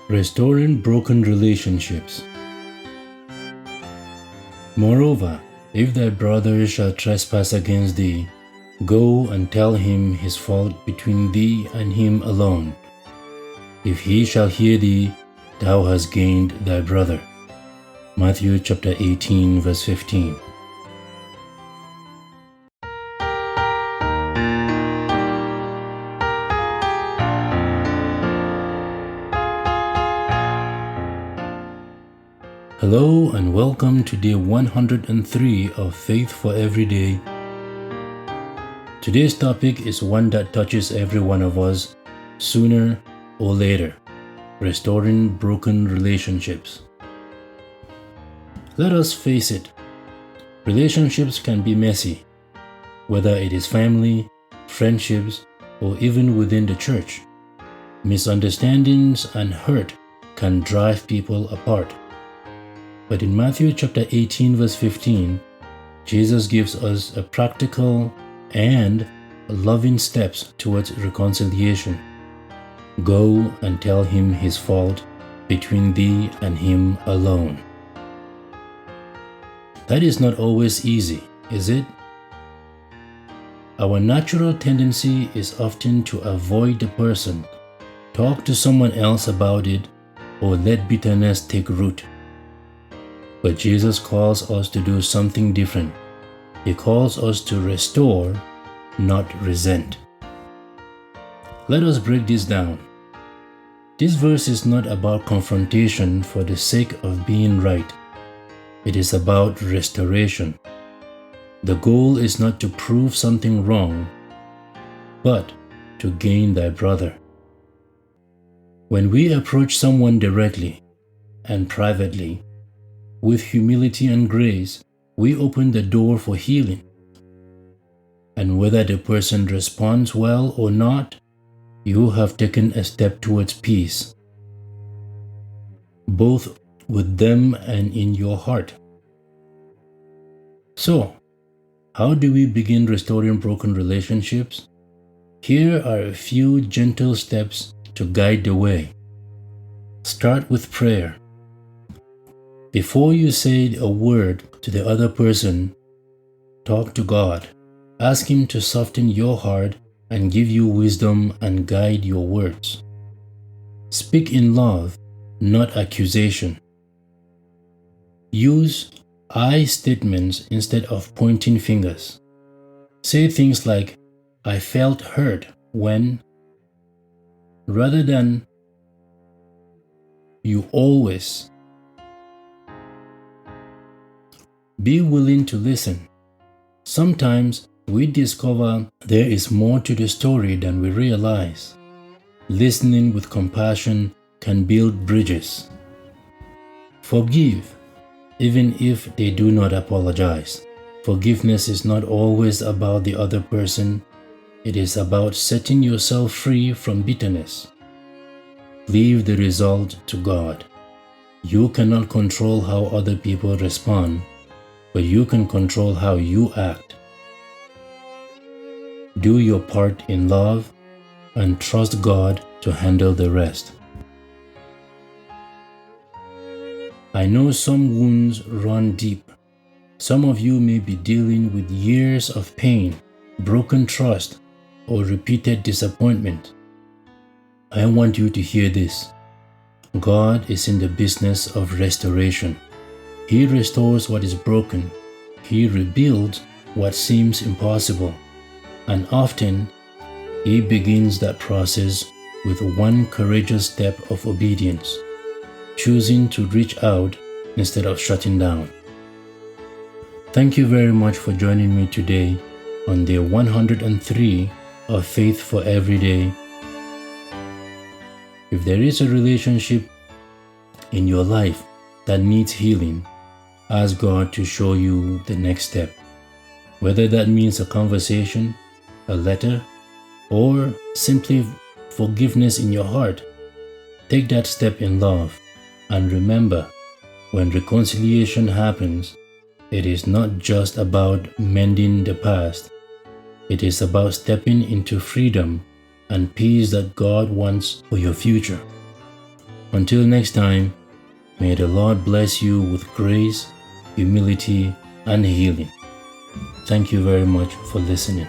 Restoring broken relationships. Moreover, if thy brother shall trespass against thee, go and tell him his fault between thee and him alone. If he shall hear thee, thou hast gained thy brother. Matthew chapter 18, verse 15. Hello and welcome to day 103 of Faith for Every Day. Today's topic is one that touches every one of us sooner or later: restoring broken relationships. Let us face it, relationships can be messy, whether it is family, friendships, or even within the church. Misunderstandings and hurt can drive people apart. But in Matthew chapter 18 verse 15, Jesus gives us a practical and loving steps towards reconciliation. Go and tell him his fault between thee and him alone. That is not always easy, is it? Our natural tendency is often to avoid the person, talk to someone else about it, or let bitterness take root. But Jesus calls us to do something different. He calls us to restore, not resent. Let us break this down. This verse is not about confrontation for the sake of being right. It is about restoration. The goal is not to prove something wrong, but to gain thy brother. When we approach someone directly and privately, with humility and grace, we open the door for healing. And whether the person responds well or not, you have taken a step towards peace, both with them and in your heart. So, how do we begin restoring broken relationships? Here are a few gentle steps to guide the way. Start with prayer. Before you say a word to the other person, talk to God. Ask Him to soften your heart and give you wisdom and guide your words. Speak in love, not accusation. Use I statements instead of pointing fingers. Say things like, I felt hurt when, rather than you always. Be willing to listen. Sometimes we discover there is more to the story than we realize. Listening with compassion can build bridges. Forgive, even if they do not apologize. Forgiveness is not always about the other person. It is about setting yourself free from bitterness. Leave the result to God. You cannot control how other people respond, but you can control how you act. Do your part in love and trust God to handle the rest. I know some wounds run deep. Some of you may be dealing with years of pain, broken trust, or repeated disappointment. I want you to hear this. God is in the business of restoration. He restores what is broken. He rebuilds what seems impossible. And often, He begins that process with one courageous step of obedience, choosing to reach out instead of shutting down. Thank you very much for joining me today on day 103 of Faith for Every Day. If there is a relationship in your life that needs healing, ask God to show you the next step. Whether that means a conversation, a letter, or simply forgiveness in your heart, take that step in love. And remember, when reconciliation happens, it is not just about mending the past. It is about stepping into freedom and peace that God wants for your future. Until next time, may the Lord bless you with grace, humility, and healing. Thank you very much for listening.